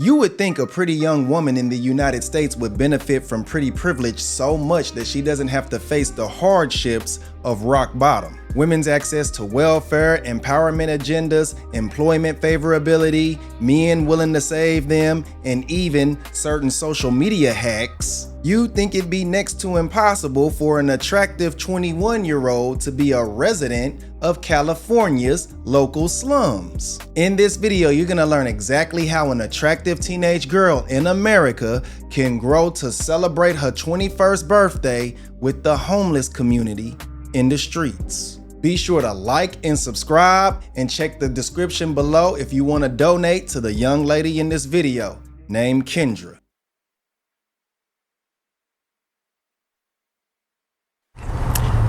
You would think a pretty young woman in the United States would benefit from pretty privilege so much that she doesn't have to face the hardships of rock bottom. Women's access to welfare, empowerment agendas, employment favorability, men willing to save them, and even certain social media hacks. You'd think it'd be next to impossible for an attractive 21-year-old to be a resident of California's local slums. In this video, you're gonna learn exactly how an attractive teenage girl in America can grow to celebrate her 21st birthday with the homeless community in the streets. Be sure to like and subscribe and check the description below if you want to donate to the young lady in this video named Kendra.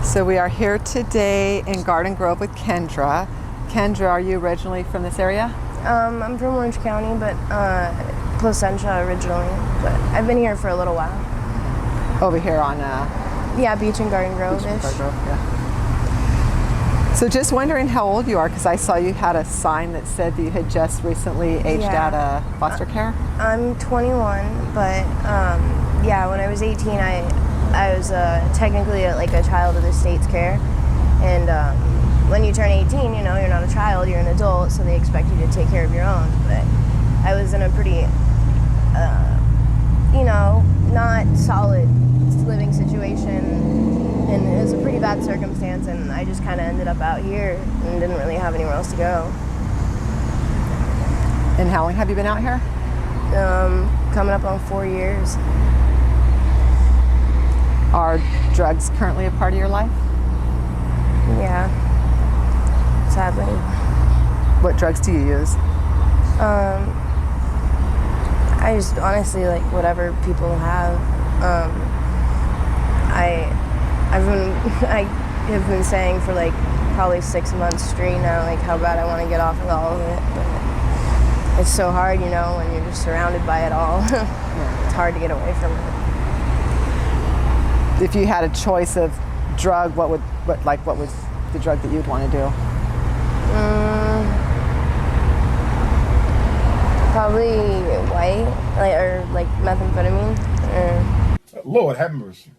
So we are here today in Garden Grove with Kendra. Kendra, are you originally from this area? I'm from Orange County, but Placentia originally. But I've been here for a little while. Over here on yeah, Beach and Garden Grove-ish. Yeah. So just wondering how old you are, because I saw you had a sign that said that you had just recently aged out of foster care. I'm 21, but yeah, when I was 18, I was technically like a child of the state's care. And when you turn 18, you know, you're not a child, you're an adult, so they expect you to take care of your own. But I was in a pretty, you know, not solid living situation. And it was a pretty bad circumstance, and I just kind of ended up out here and didn't really have anywhere else to go. And how long have you been out here? Coming up on 4 years. Are drugs currently a part of your life? Yeah, sadly. What drugs do you use? I just honestly like whatever people have. I have been saying for like probably 6 months straight now, like how bad I want to get off of all of it, but it's so hard, you know, when you're just surrounded by it all. It's hard to get away from it. If you had a choice of drug, what was the drug that you'd want to do? Probably white, or like methamphetamine. Lord have mercy.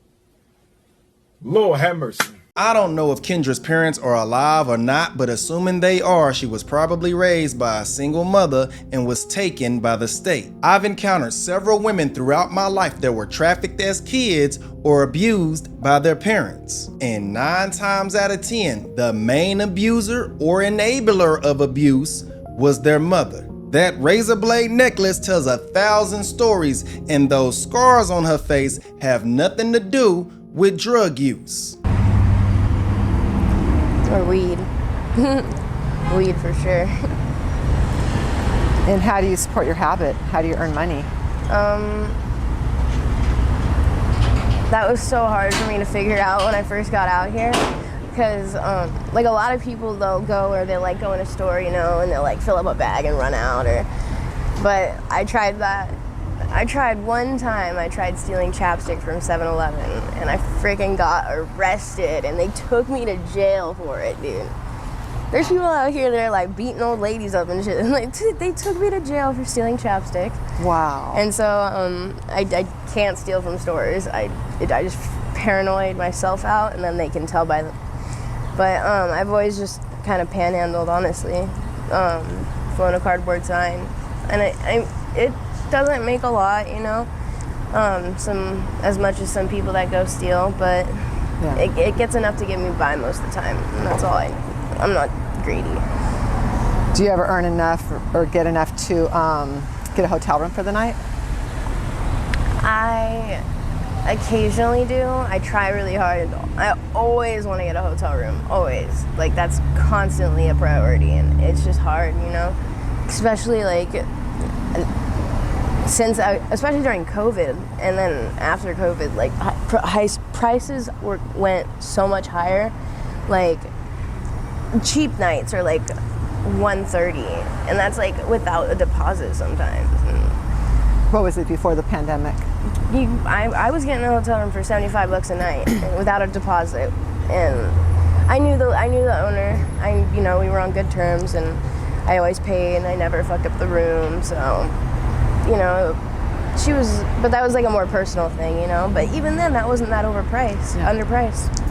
Lord have mercy. I don't know if Kendra's parents are alive or not, but assuming they are, she was probably raised by a single mother and was taken by the state. I've encountered several women throughout my life that were trafficked as kids or abused by their parents. And 9 times out of 10, the main abuser or enabler of abuse was their mother. That razor blade necklace tells 1,000 stories, and those scars on her face have nothing to do with drug use. Or weed. Weed for sure. And how do you support your habit? How do you earn money? That was so hard for me to figure out when I first got out here, because like a lot of people, they'll go, or they like go in a store, you know, and they'll like fill up a bag and run out, but I tried that. I tried one time, I tried stealing chapstick from 7-Eleven, and I freaking got arrested, and they took me to jail for it, dude. There's people out here that are like beating old ladies up and shit, and like, they took me to jail for stealing chapstick. Wow. And so I can't steal from stores. I just paranoid myself out, and then they can tell by the... But I've always just kind of panhandled, honestly, flown a cardboard sign, and it doesn't make a lot, you know, as much as some people that go steal, but it gets enough to get me by most of the time, and that's all I'm not greedy. Do you ever earn enough or get enough to get a hotel room for the night? I occasionally do. I try really hard. I always want to get a hotel room, always. Like, that's constantly a priority, and it's just hard, you know, especially like especially during COVID, and then after COVID, like prices went so much higher. Like cheap nights are like $130, and that's like without a deposit sometimes. What was it before the pandemic? I was getting a hotel room for $75 a night without a deposit, and I knew the owner. We were on good terms, and I always paid, and I never fucked up the room, so you know, but that was like a more personal thing, you know. But even then, that wasn't that underpriced.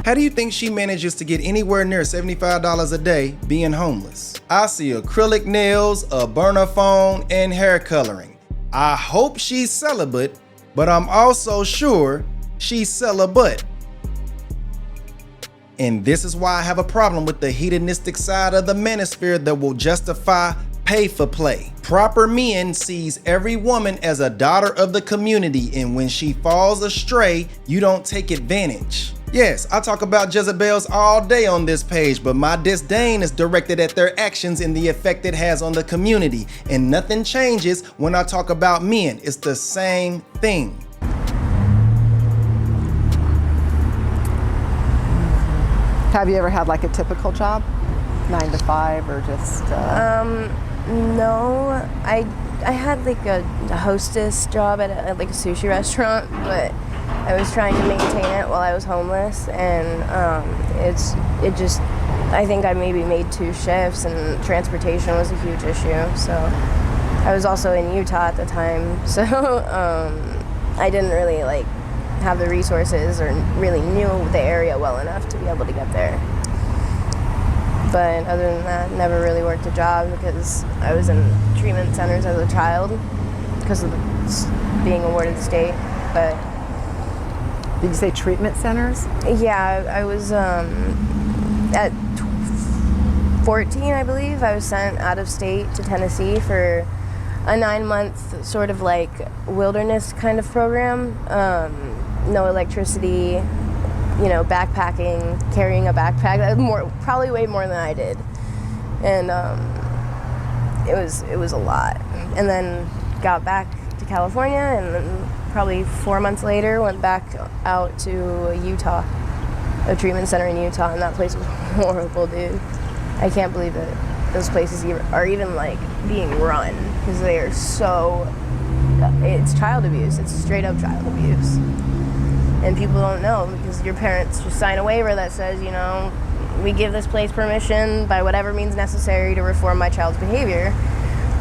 How do you think she manages to get anywhere near $75 a day being homeless? I see acrylic nails, a burner phone, and hair coloring. I hope she's celibate, but I'm also sure she's celibate. And this is why I have a problem with the hedonistic side of the manosphere that will justify pay for play. Proper men sees every woman as a daughter of the community, and when she falls astray, you don't take advantage. Yes, I talk about Jezebels all day on this page, but my disdain is directed at their actions and the effect it has on the community. And nothing changes when I talk about men. It's the same thing. Have you ever had like a typical job? 9 to 5 or just... No, I had like a hostess job at like a sushi restaurant, but I was trying to maintain it while I was homeless, and I think I maybe made 2 shifts, and transportation was a huge issue. So I was also in Utah at the time, so I didn't really like have the resources or really knew the area well enough to be able to get there. But other than that, never really worked a job because I was in treatment centers as a child because of being awarded the state. But did you say treatment centers? Yeah, I was at 14, I believe. I was sent out of state to Tennessee for a 9-month sort of like wilderness kind of program. No electricity. You know, backpacking, carrying a backpack, probably way more than I did, and it was a lot. And then got back to California, and then probably 4 months later went back out to Utah, a treatment center in Utah, and that place was horrible, dude. I can't believe that those places are even like being run because they are so. It's child abuse. It's straight up child abuse. And people don't know because your parents just sign a waiver that says, you know, we give this place permission by whatever means necessary to reform my child's behavior.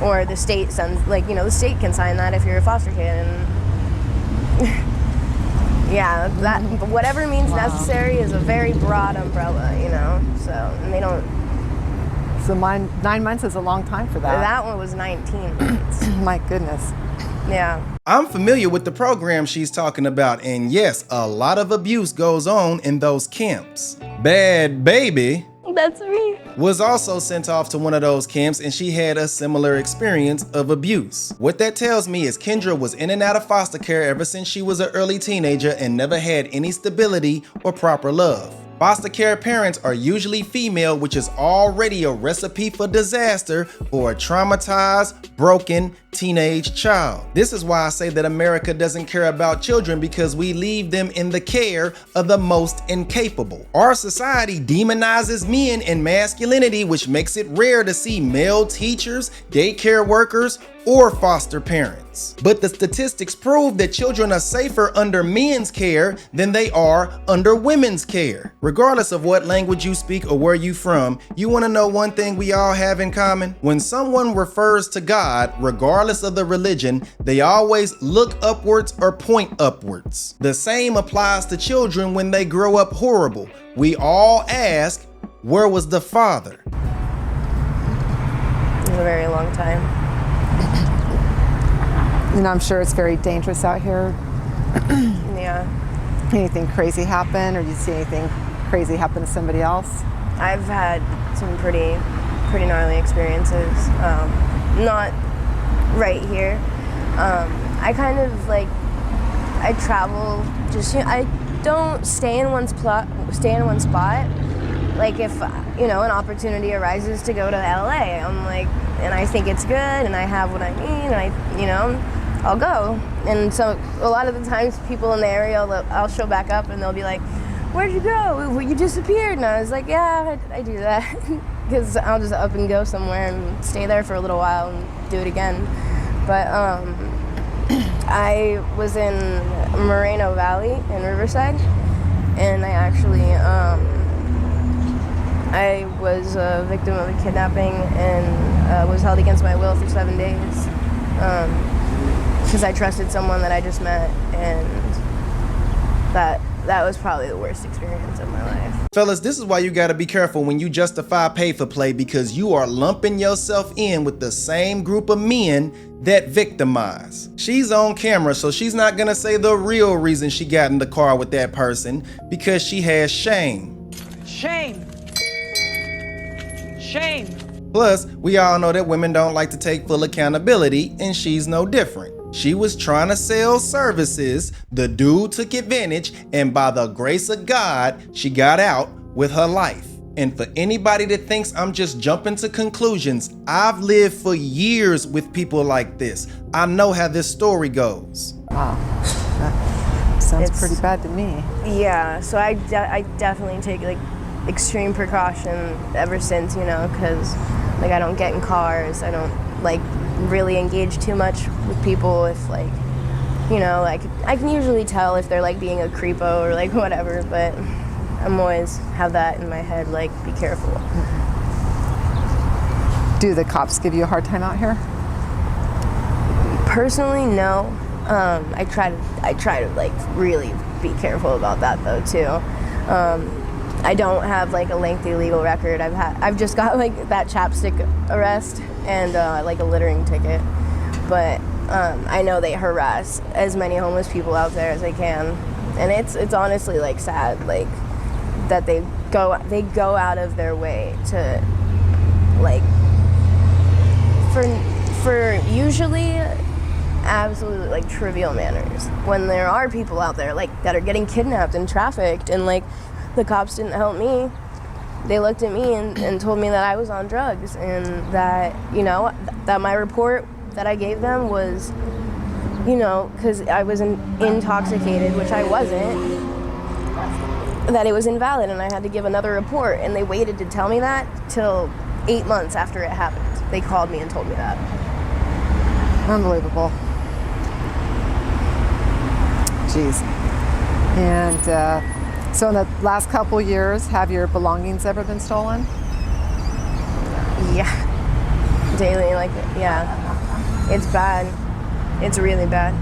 Or the state sends, like, you know, the state can sign that if you're a foster kid. And yeah, that whatever means necessary is a very broad umbrella, you know. So, and they don't. So 9 months is a long time for that. That one was 19 months. My goodness. Yeah. I'm familiar with the program she's talking about, and yes, a lot of abuse goes on in those camps. Bad Baby That's me. was also sent off to one of those camps, and she had a similar experience of abuse. What that tells me is Kendra was in and out of foster care ever since she was an early teenager and never had any stability or proper love. Foster care parents are usually female, which is already a recipe for disaster for a traumatized, broken teenage child. This is why I say that America doesn't care about children, because we leave them in the care of the most incapable. Our society demonizes men and masculinity, which makes it rare to see male teachers, daycare workers, or foster parents. But the statistics prove that children are safer under men's care than they are under women's care. Regardless of what language you speak or where you from, you want to know one thing we all have in common? When someone refers to God, regardless of the religion, they always look upwards or point upwards. The same applies to children when they grow up horrible. We all ask, where was the father? It was a very long time. You know, I'm sure it's very dangerous out here. Yeah. Anything crazy happen, or do you see anything crazy happen to somebody else? I've had some pretty gnarly experiences. Not right here. I kind of like, I travel. Just, you know, I don't stay in one spot. Like if, you know, an opportunity arises to go to LA, I'm like, and I think it's good, and I have what I need, and you know, I'll go. And so a lot of the times people in the area, I'll show back up and they'll be like, where'd you go? You disappeared. And I was like, yeah, I do that. Because I'll just up and go somewhere and stay there for a little while and do it again. But I was in Moreno Valley in Riverside, and I actually, I was a victim of a kidnapping and was held against my will for 7 days. because I trusted someone that I just met, and that was probably the worst experience of my life. Fellas, this is why you gotta be careful when you justify pay for play, because you are lumping yourself in with the same group of men that victimize. She's on camera, so she's not gonna say the real reason she got in the car with that person, because she has shame. Shame. Shame. Plus, we all know that women don't like to take full accountability, and she's no different. She was trying to sell services, the dude took advantage, and by the grace of God, she got out with her life. And for anybody that thinks I'm just jumping to conclusions, I've lived for years with people like this. I know how this story goes. Wow, that sounds pretty bad to me. Yeah, so I definitely take like extreme precaution ever since, you know, because like I don't get in cars, I don't like really engage too much with people. If like, you know, I can usually tell if they're like being a creepo or like whatever, but I'm always have that in my head, like be careful. Do the cops give you a hard time out here? Personally, no. I try to like really be careful about that though too. I don't have like a lengthy legal record. I've just got like that chapstick arrest and like a littering ticket, but I know they harass as many homeless people out there as they can, and it's honestly like sad, like that they go out of their way to like for usually absolutely like trivial manners, when there are people out there like that are getting kidnapped and trafficked, and like the cops didn't help me. They looked at me and told me that I was on drugs, and that, you know, that my report that I gave them was, you know, because I was intoxicated, which I wasn't, that it was invalid and I had to give another report, and they waited to tell me that till 8 months after it happened. They called me and told me that. Unbelievable. Jeez. And so in the last couple years, have your belongings ever been stolen? Yeah. Daily, like, yeah. It's bad. It's really bad.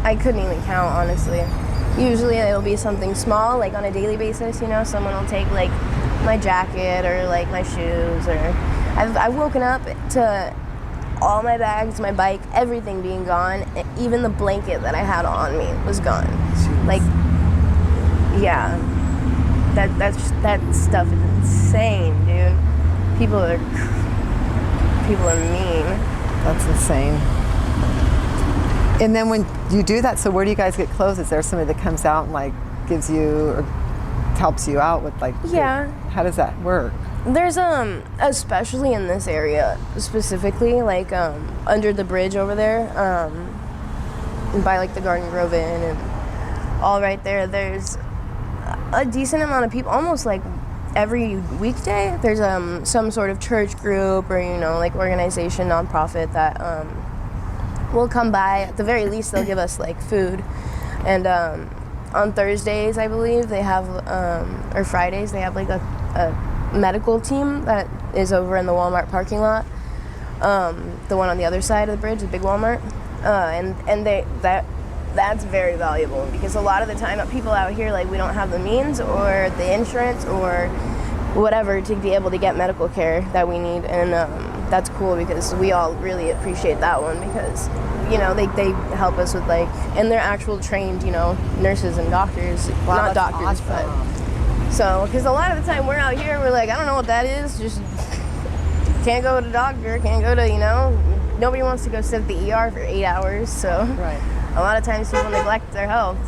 I couldn't even count, honestly. Usually it'll be something small, like on a daily basis, you know, someone will take like my jacket or like my shoes, or I've woken up to all my bags, my bike, everything being gone, even the blanket that I had on me was gone. Jeez. Like, yeah, that stuff is insane, dude. People are mean. That's insane. And then when you do that, so where do you guys get clothes? Is there somebody that comes out and like gives you or helps you out with like? Yeah. How does that work? There's especially in this area specifically, like under the bridge over there, by like the Garden Grove Inn and all right there. There's a decent amount of people, almost like every weekday. There's some sort of church group or, you know, like organization, nonprofit that will come by. At the very least, they'll give us like food. And on Thursdays, I believe they have, or Fridays, they have like a medical team that is over in the Walmart parking lot, the one on the other side of the bridge, the big Walmart, and that's very valuable, because a lot of the time people out here, like, we don't have the means or the insurance or whatever to be able to get medical care that we need, and that's cool, because we all really appreciate that one, because, you know, they help us with, like, and they're actual trained, you know, nurses and doctors. Wow, not doctors, awesome. but so, because a lot of the time we're out here, we're like, I don't know what that is, just can't go to the doctor, can't go to, you know, nobody wants to go sit at the ER for 8 hours, so Right. a lot of times people neglect their health,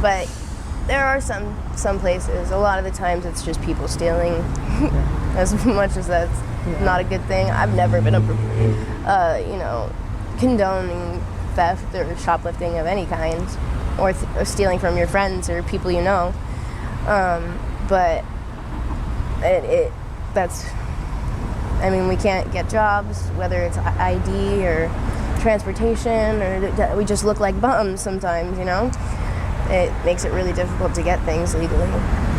but there are some places, a lot of the times it's just people stealing, as much as that's not a good thing. I've never been you know, condoning theft or shoplifting of any kind, or stealing from your friends or people you know, but that's, I mean, we can't get jobs, whether it's ID or transportation, or we just look like bums sometimes, you know? It makes it really difficult to get things legally.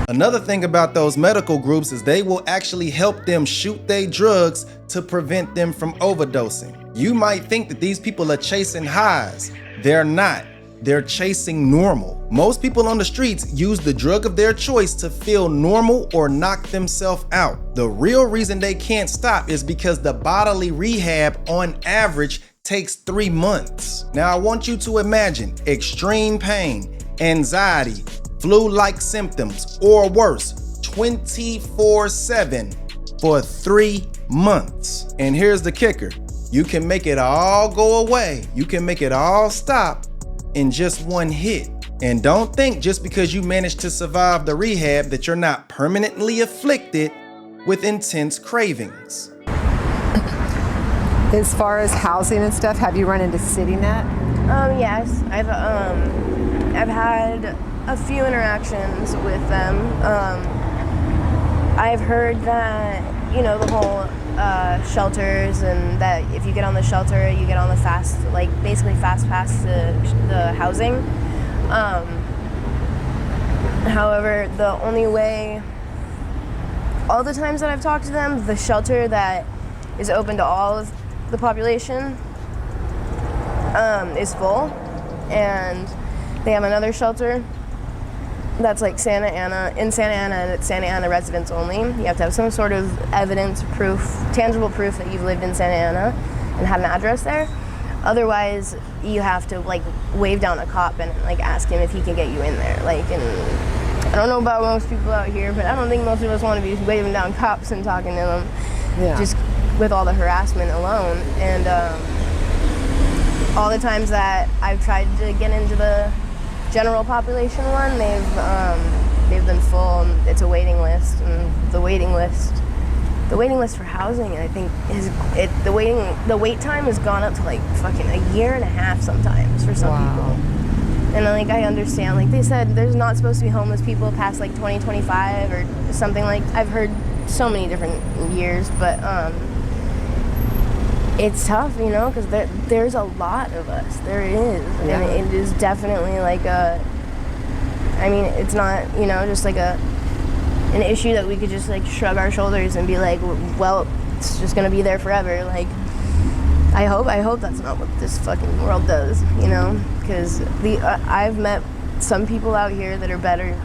Another thing about those medical groups is they will actually help them shoot their drugs to prevent them from overdosing. You might think that these people are chasing highs. They're not. They're chasing normal. Most people on the streets use the drug of their choice to feel normal or knock themselves out. The real reason they can't stop is because the bodily rehab on average takes 3 months. Now I want you to imagine extreme pain, anxiety, flu-like symptoms, or worse, 24/7 for 3 months. And here's the kicker. You can make it all go away. You can make it all stop in just one hit. And don't think just because you managed to survive the rehab that you're not permanently afflicted with intense cravings. As far as housing and stuff, have you run into CityNet? Yes, I've had a few interactions with them. I've heard that, you know, the whole shelters, and that if you get on the shelter, you get on the basically fast pass to the housing. However, the only way, all the times that I've talked to them, the shelter that is open to all of the population is full, and they have another shelter that's like Santa Ana, and it's Santa Ana residents only. You have to have some sort of evidence, proof, tangible proof that you've lived in Santa Ana and have an address there. Otherwise, you have to like wave down a cop and like ask him if he can get you in there. Like, and I don't know about most people out here, but I don't think most of us want to be waving down cops and talking to them. Yeah. Just with all the harassment alone. And all the times that I've tried to get into the general population one, they've been full, and it's a waiting list, and the waiting list for housing, I think the wait time has gone up to like fucking a year and a half sometimes for some people. And like I understand, like they said there's not supposed to be homeless people past like 2025 or something. Like I've heard so many different years, but it's tough, you know, because there's a lot of us. There is. Yeah. And it is definitely like it's not, you know, just like an issue that we could just like shrug our shoulders and be like, well, it's just gonna be there forever. Like, I hope that's not what this fucking world does, you know, because I've met some people out here that are better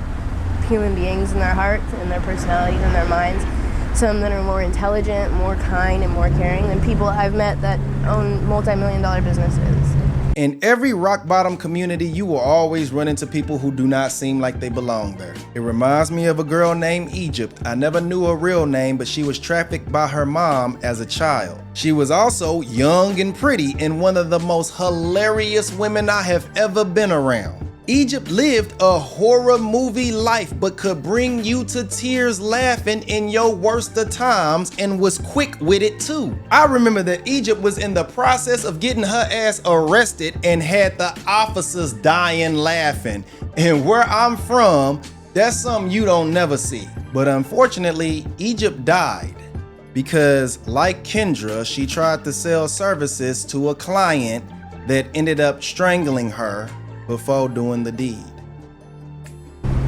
human beings in their hearts and their personalities and their minds. Some that are more intelligent, more kind, and more caring than people I've met that own multi-million-dollar businesses. In every rock bottom community, you will always run into people who do not seem like they belong there. It reminds me of a girl named Egypt. I never knew her real name, but she was trafficked by her mom as a child. She was also young and pretty and one of the most hilarious women I have ever been around. Egypt lived a horror movie life, but could bring you to tears laughing in your worst of times, and was quick with it too. I remember that Egypt was in the process of getting her ass arrested and had the officers dying laughing. And where I'm from, that's something you don't never see. But unfortunately, Egypt died because, like Kendra, she tried to sell services to a client that ended up strangling her before doing the deed.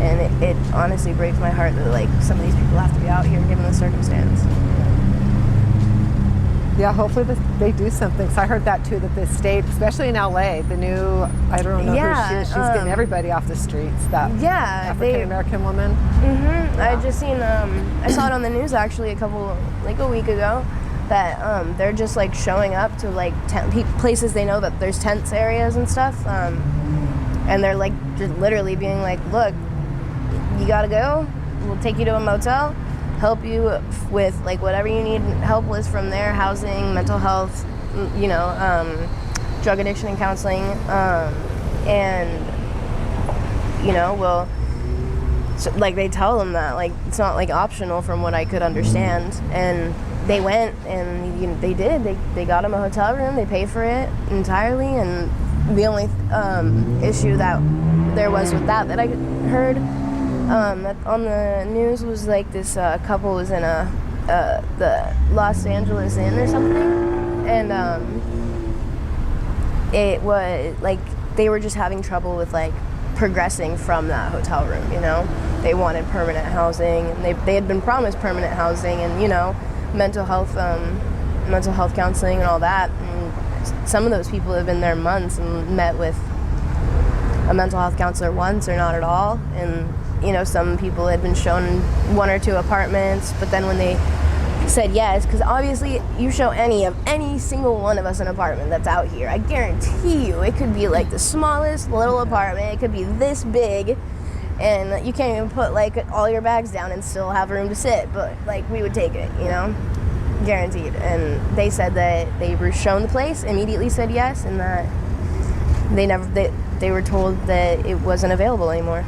And it honestly breaks my heart that like some of these people have to be out here given the circumstance. Yeah, hopefully they do something. So I heard that too, that the state, especially in LA, the new, I don't know who she is, she's getting everybody off the streets, that African-American woman. Mm-hmm. Yeah. I just seen, I saw it on the news actually a week ago, that they're just like showing up to like places they know that there's tents areas and stuff, and they're like just literally being like, look, you gotta go, we'll take you to a motel, help you with like whatever you need help with from there, housing, mental health, you know, drug addiction and counseling, and you know, well, so, like they tell them that like it's not like optional from what I could understand. And they went and you know, they got him a hotel room, they paid for it entirely. And the only issue that there was with that I heard that on the news was like this couple was in the Los Angeles Inn or something, and it was like they were just having trouble with like progressing from that hotel room, you know. They wanted permanent housing, and they had been promised permanent housing and, you know, mental health counseling and all that, and some of those people have been there months and met with a mental health counselor once or not at all. And, you know, some people had been shown 1 or 2 apartments, but then when they said yes, because obviously you show any single one of us an apartment that's out here, I guarantee you it could be like the smallest little apartment, it could be this big, and you can't even put like all your bags down and still have room to sit, but like we would take it, you know, guaranteed. And they said that they were shown the place, immediately said yes, and that they were told that it wasn't available anymore.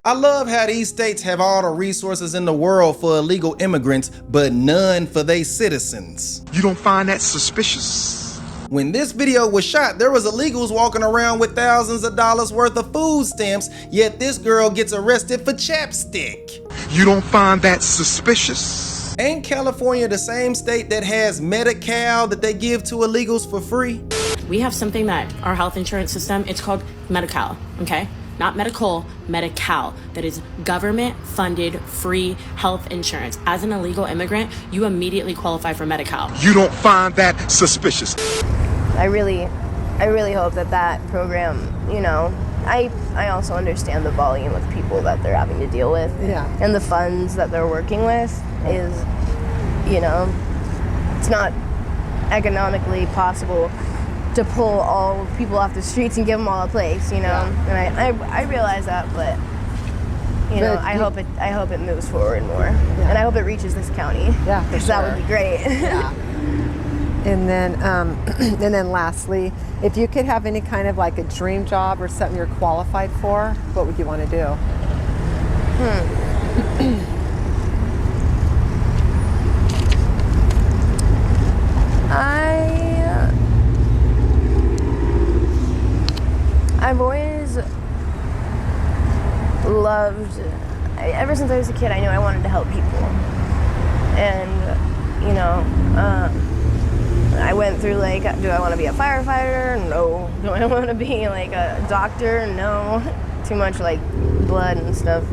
I love how these states have all the resources in the world for illegal immigrants, but none for their citizens. You don't find that suspicious? When this video was shot, there was illegals walking around with thousands of dollars worth of food stamps, yet this girl gets arrested for chapstick. You don't find that suspicious? Ain't California the same state that has Medi-Cal that they give to illegals for free? We have something that our health insurance system, it's called Medi-Cal, okay? Not medical, Medi-Cal. That is government-funded, free health insurance. As an illegal immigrant, you immediately qualify for Medi-Cal. You don't find that suspicious? I really hope that program, you know, I also understand the volume of people that they're having to deal with. Yeah. And the funds that they're working with is, you know, it's not economically possible to pull all people off the streets and give them all a place, you know. Yeah. And I realize that, but you know, I hope it moves forward more, and I hope it reaches this county. Yeah, for sure. That would be great. Yeah. And then lastly, if you could have any kind of like a dream job or something you're qualified for, what would you want to do? I've always loved, ever since I was a kid, I knew I wanted to help people. And, you know, I went through like, do I want to be a firefighter? No. Do I want to be like a doctor? No. Too much like blood and stuff.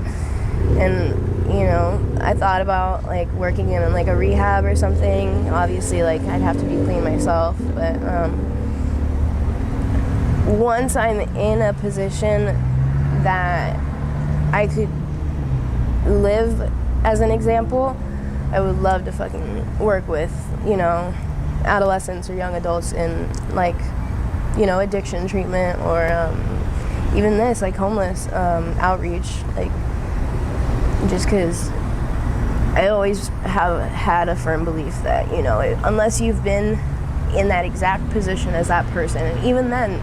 And, you know, I thought about like working in like a rehab or something. Obviously, like I'd have to be clean myself, but once I'm in a position that I could live as an example, I would love to fucking work with, you know, adolescents or young adults in like, you know, addiction treatment or even this, like homeless outreach, like just because I always have had a firm belief that, you know, unless you've been in that exact position as that person, and even then,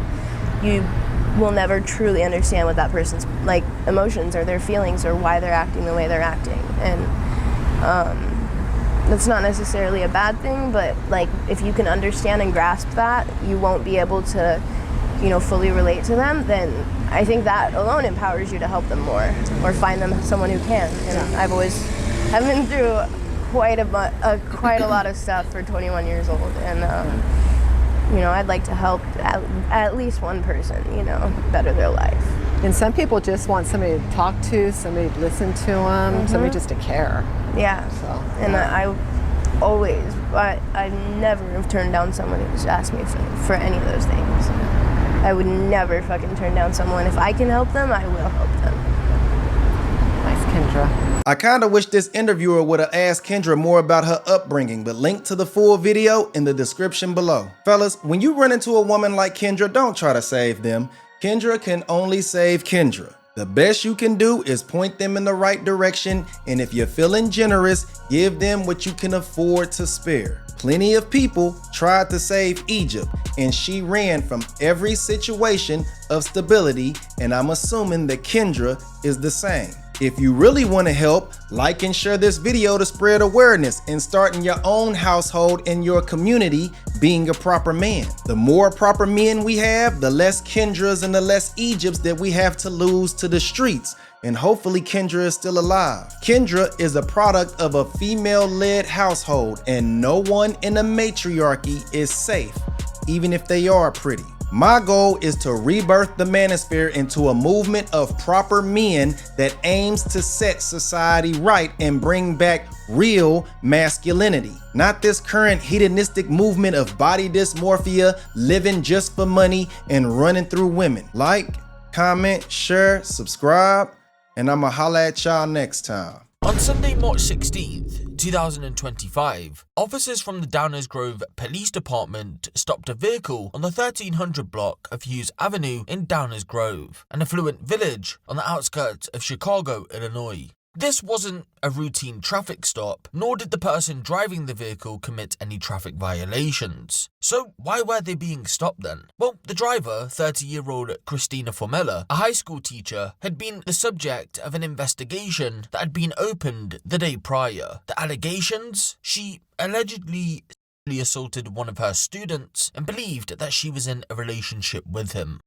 you will never truly understand what that person's like emotions or their feelings or why they're acting the way they're acting. And that's not necessarily a bad thing, but like if you can understand and grasp that, you won't be able to, you know, fully relate to them, then I think that alone empowers you to help them more or find them someone who can. And I've been through quite a lot of stuff for 21 years old, and you know, I'd like to help at least one person, you know, better their life. And some people just want somebody to talk to, somebody to listen to them, somebody just to care. Yeah. So, and I never have turned down someone who just asked me for any of those things. I would never fucking turn down someone. If I can help them, I will help them. Nice, Kendra. I kinda wish this interviewer would've asked Kendra more about her upbringing, but link to the full video in the description below. Fellas, when you run into a woman like Kendra, don't try to save them. Kendra can only save Kendra. The best you can do is point them in the right direction, and if you're feeling generous, give them what you can afford to spare. Plenty of people tried to save Egypt, and she ran from every situation of stability, and I'm assuming that Kendra is the same. If you really want to help, like and share this video to spread awareness and start in your own household and your community being a proper man. The more proper men we have, the less Kendras and the less Egypts that we have to lose to the streets. And hopefully Kendra is still alive. Kendra is a product of a female-led household, and no one in a matriarchy is safe, even if they are pretty. My goal is to rebirth the manosphere into a movement of proper men that aims to set society right and bring back real masculinity. Not this current hedonistic movement of body dysmorphia, living just for money and running through women. Like, comment, share, subscribe, and I'ma holla at y'all next time. On Sunday, March 16th, 2025, officers from the Downers Grove Police Department stopped a vehicle on the 1300 block of Hughes Avenue in Downers Grove, an affluent village on the outskirts of Chicago, Illinois. This wasn't a routine traffic stop, nor did the person driving the vehicle commit any traffic violations. So why were they being stopped then? Well, the driver, 30-year-old Christina Formella, a high school teacher, had been the subject of an investigation that had been opened the day prior. The allegations? She allegedly assaulted one of her students and believed that she was in a relationship with him.